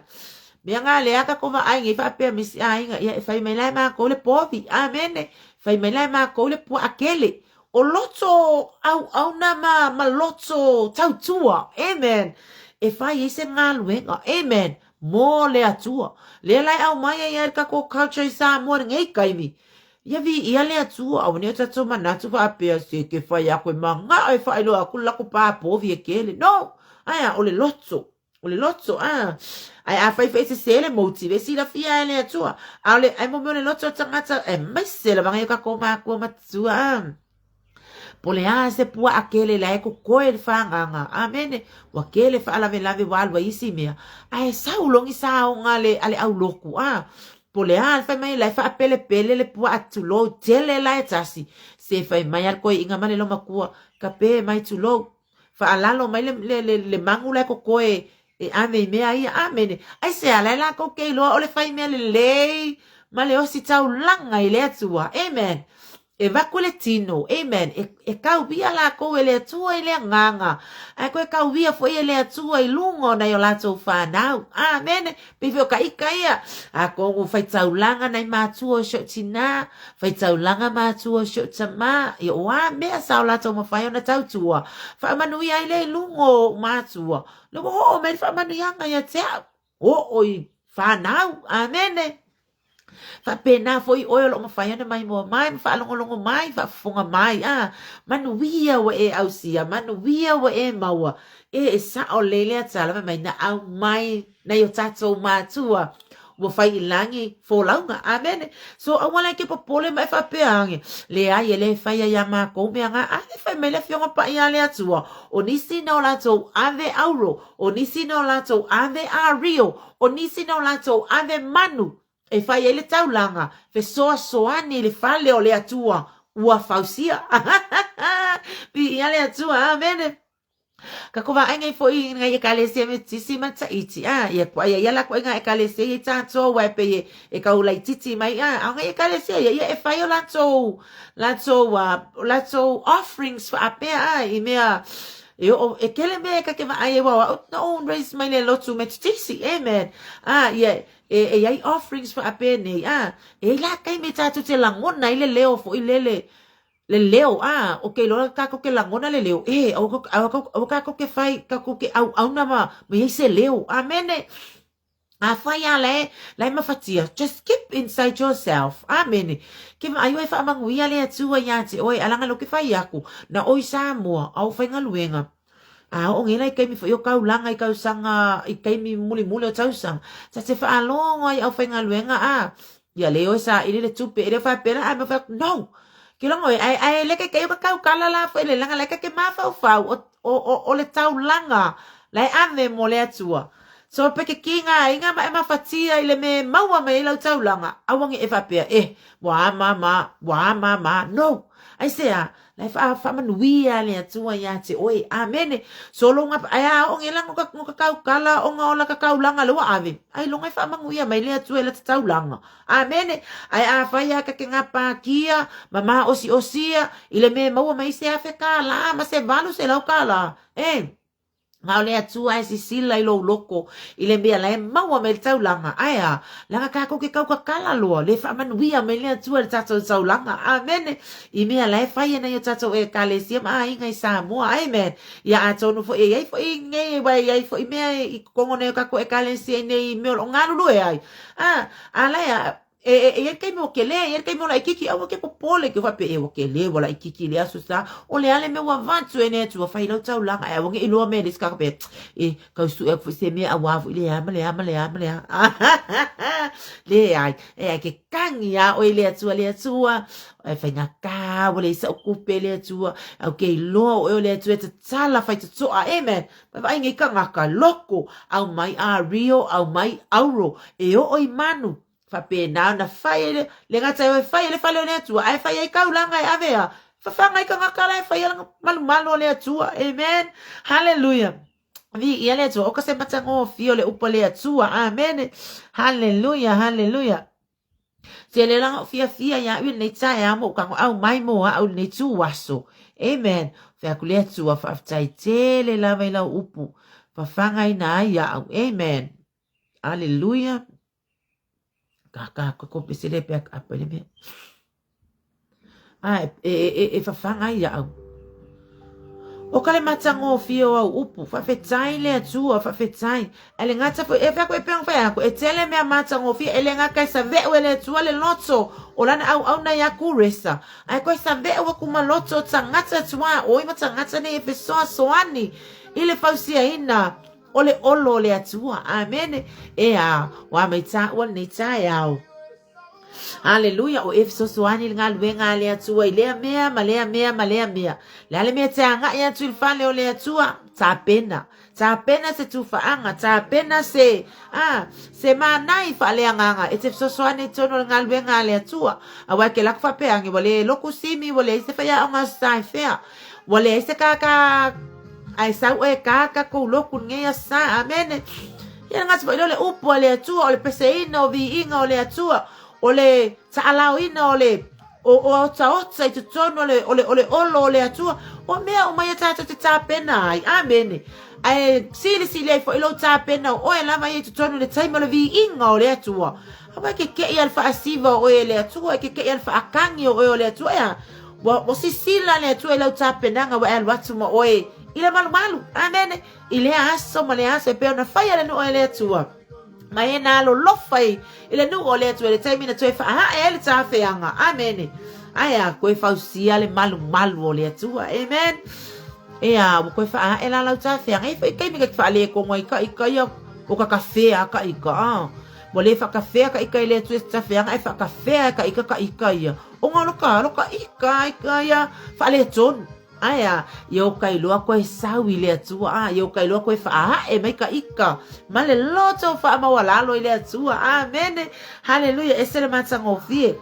Mea ngā lea ka kova ai ngi fa pe misi ai nga. Ia e fai mai lai maa kou le povi. Amene. Fai mai lai maa kou le pua akele. O loto au na ma loto tautua. Amen. E fai ese ngā luenga. Amen. Mo le atua. Le lai au mai ai ka ko culture I sa mo ngei kaimi. Ia vi ia le atua. Au ne tato manatu fa apea se ke fai a koe manga. Ai fai lo aku lako pa povi e kele. No. Aya o le loto. O le loto. Ai a fai se sele motive. Si la fia le atua. Au le ai mo le loto tangata. E mai se la vanga ka ko ma ko matua. Pole a se pua akele la eko koe le whanganga. Amene. Wa kele whaalave lave walwa isi mea. Ai saulongi saonga ale au loku. Pole a fai mai lai wha pele pele le pua atulo. Tele la e tasi. Se fai mai al koe inga mane lo makua. Ka pe mai tulo. Whaalalo mai le mangu la eko koe. E ame mea ia amene. Ai se ala la ko kei loa ole fai mea le lei. Ma le osi tau langa I le atua. Amen. E vakule tino, amen. E kau bia la ko ele atua ele nganga. Ai koe kau bia fo ele atua I lungo na yo lato whanau. Amen. Pifio ka ika ia. A kongu fai taulanga na mātua sho tina. Fai taulanga mātua sho tama. I oa mea sao lato mawhai ona tautua. Wha manui ai le lungo mātua. Lumo ho men wha manui anga ia tea. Oi whanau. Amen. Fa pena foi oyo lo mafaya na mai mo mai fa longo mai fa funga mai manuia wa e ausia manuia wa e maua e sa o lele atala mai na au mai na yo tato matua wo fai langi fo launga amen so I want like popole mai fa peange le ai ele fai ya ma ko me nga ave fai me le fionga pa ia le atua o nisi no lato ave auro o nisi no lato ave a rio o nisi no lato ave manu e fai ele taulanga fe soani le fale o le atua ua fausia pi ia le atua amen ka kova ai ngai foi ngai e kalesia me tisi mata iti ia kwa ia la kwa ngai kalesia i tato wa pe e ka ula titi mai ngai kalesia ia e fai o lato offerings for apea i mea e kele me ka ke mai wa no raise my le lotu me tisi amen ia e ai offerings for apene e la kai me tatu te langona ile leo fo ile le leo o ke lo ka ko ke langona le leo o ka ko ke fai ka ko ke au na ma me se leo amen a fai ale la ma fatia just keep inside yourself amen ke ma ayo e fa manguia le atu ya te oi alanga lo ke fai aku na oi sa mo au fai ngaluenga o ngila kai mi fo kau langa i kau sanga i kai mi muli o tausang sa se fa alongo ai au fainga luenga ia leo sa ile le tupe ile fa pera ai ma fa no kilo ngoi ai le kai kau kala la fa ile langa le kai ma fa o le tau langa lai ave mo le atua so pe ke kinga inga ma fatia ile me maua me ile tau langa awangi e fa pe wa mama no ai se lai fa manuia le atua ya te oi amen so longa ai o ngela ngo kau kala o nga ola kau langa lo ave ai longa fa manguia mai le atua le tau langa amen ai fa ya ka kinga pa kia mama osia ile me maua mai se afe kala ma se valu se lau kala ngau le atua e si sila ilo loko ile mea le maua me le tau langa aia langa kako ke kau kakala loa le wha manuia me le atua le tatou tau langa amen i mea le whaia na yo tatou e kalesia ma inga i Samoa amen ia atonu fo e ai fo i nge wai ai fo i mea i kongo na yo kako e kalesia nei meo o nganu lue ai alaya e kai mo kele e kai mo la ikiki au ke popole ke fa pe e ke le wala ikiki le asusa o le ale me wa vantu ene tu fa ilo tau langa e wonge ilo me dis ka pe e ka su e se me a wa le ama le ai e ke kangia o le tua e fa na ka wala isa okupe le tua o ke lo o le tua te tala fa te to amen pa ai ngi ka ngaka loko au mai a rio au mai auro e o manu fa pe na fai le ngata e fai le fale le tua ai fai ka ulanga e avea fa fa ngai ka ngakala e fai malu le tua amen hallelujah vi ia le tua o ka se matango fio le upo le tua amen hallelujah se le langa fia ya wi nei tai amo ka au mai mo au nei tu waso amen fa ku le tua fa tai te le la vai la upu fa fa ngai na ya amen hallelujah kaka ko pesele pe apa ni fa fanga ya o kale matango fio au upu fa fetai le tu fa fetai ele ngata fo e fa ko e peng fa ko e tele me matango fio ele ngaka sa ve le tu le loto o lana au na ya kuresa ai ko sa ve o kuma loto tangata tua o i matangata ne fe soani ile fausia ina ole olo le atua amen wa maita wa nita yao hallelujah o if so soani ngal wenga le atua ile mea malea la le mea tanga ya tu fale ole atua tapena se tu faanga tapena se manai fale anga if so soani tono ngal wenga le atua awa ke lak fa peangi wole lokusimi wole se fa ya nga sai fea wole se kaka ai sau e kaka ko loku nge sa amen ia ngas ba le upo le atua o le peseina o vi inga o le atua o le taalao ina o le o taotsa i te tono o le atua o mea o mai tata te tapena ai amen ai sili ai fo ilo tapena o e lama i te tono le taima le vi inga o le atua awa ke i alfa asiva o le atua ke i alfa akangi o le atua ia wa sisila le atua ilo tapena nga wa alwatu mo oe ile malu amen ile aso male aso pe na faya le no ele tua mai na lo lofai ile no ole tua le taimi na tua fa ele ta feanga amen aya ko fausia le malu ole tua amen ko fa ela la ta feanga e kai mi ka fa le ko ngoi ka ya o ka kafe ka ika mo le fa kafe ka ika ile tua ta feanga e fa kafe ka ika ya o ngalo ka ika ya fa le ton aya yo kai loa ko sau ile atua yo kai loa ko fa mai ka ika male loto fa mawala lo ile atua amen hallelujah esele matsango fie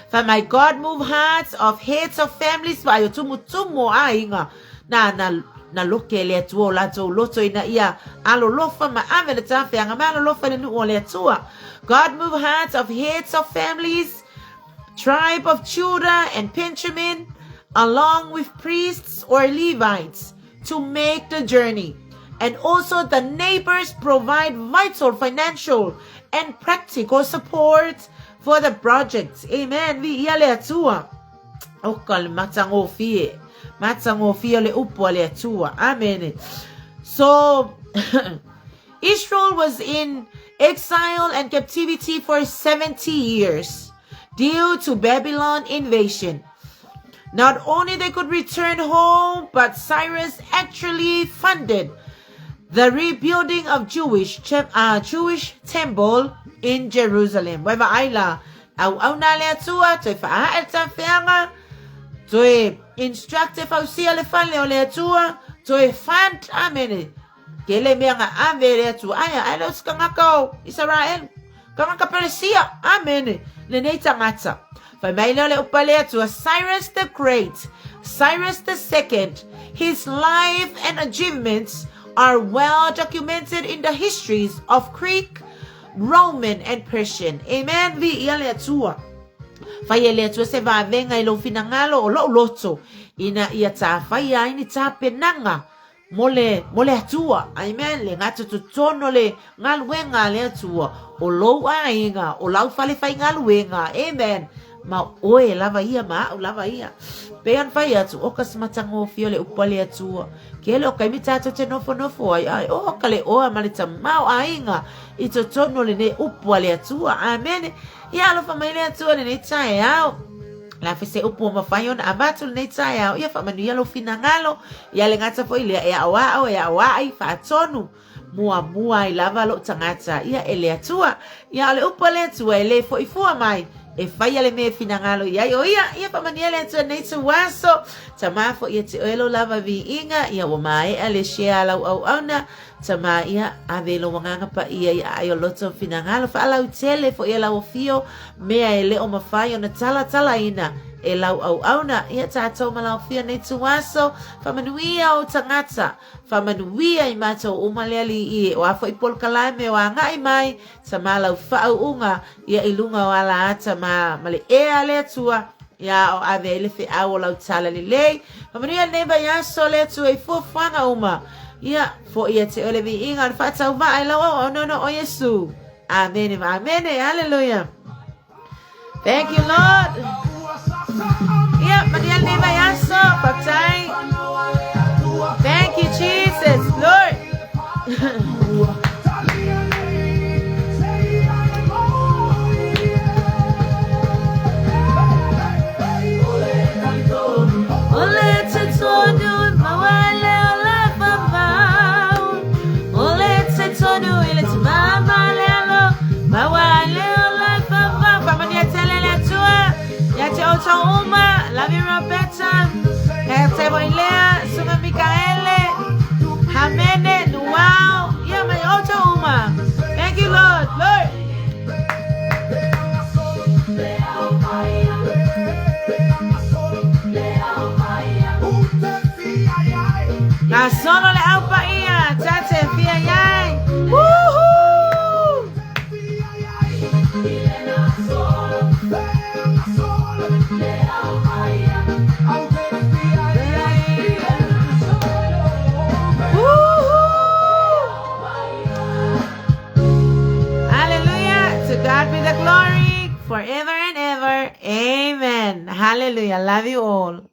for my God move hearts of heads of families fa yo tumu ainga na loke le atua la to loto ina ia alo lofa ma ave le tafe anga ma alo lofa le nu le atua God move hearts of heads of families tribe of Judah and Benjamin along with priests or Levites to make the journey. And also the neighbors provide vital financial and practical support for the project. Amen. Vi iale atua. Okal matango fie le upo le atua. Amen. So Israel was in exile and captivity for 70 years due to Babylon invasion. Not only they could return home, but Cyrus actually funded the rebuilding of Jewish temple in Jerusalem. Wai aila au na le tua te fa eta fianga to instructive au sia le fan le tua to fund amen. Kele menga avere tu aya alo skangako Israel kanga Persia amen le nei tangata fa mai le upale tu Cyrus the Great, Cyrus the Second. His life and achievements are well documented in the histories of Greek, Roman, and Persian. Amen. Vi ile tua fa ile tu se va venga ilo finangalo o lo loto ina ia ta fa ia ini ta penanga mole atua. Amen. Le ngatu tu tono le ngalwenga le atua o lo ainga o lau fale fai ngalwenga. Amen. Ma oe lava ia ma lava ia pean fai atu o ka smatango fiole upale atua kele o kai mitato te nofo ai o kale o amalita mau ainga ito tono le ne upale atua. Amen. Ia lo fa mai le atua le ne tai au la fese upo mafayon abatu le ne tai au ia fa manu ia lo finangalo ia le ngata foi le ia wa o ia wa ai fa tonu mua i lava lo tangata ia ele atua ia le upale atua ele foi fua mai e fai ale me finangalo ia ia pa maniele tu nei tu waso tama fo ia te elo lava vi inga ia o mai ale share la au ana tama ia avelo wanga pa ia ai loto finangalo fa ala utele fo ia la ofio me ele o mafai ona tala ina e lau au auna ia tātou malau fia nei tu waso whamanuia o tangata whamanuia i mātou umaleali i o afo i polkalai me o ngai mai ta malau whau unga ia i lunga o ala ata male ea lea tua ia o ave ele fe au o lau tala li lei whamanuia neba yaso lea tua i fuafanga uma ia fo ia te ole vi inga o whatau va ai lau o no o Yesu. Amen. Hallelujah. Thank you, Lord. Yeah, Mariel Neva Yaso, Baptay. Thank you, Jesus, Lord. Uma, Lavi Roberta, Tebo Ilea, Suma Mikaele, Hamene, Nuau, yeah, my auto Uma. Thank you, Lord. Na solo le aupa ia, tate fia yai. Woohoo! God be the glory forever and ever. Amen. Hallelujah. Love you all.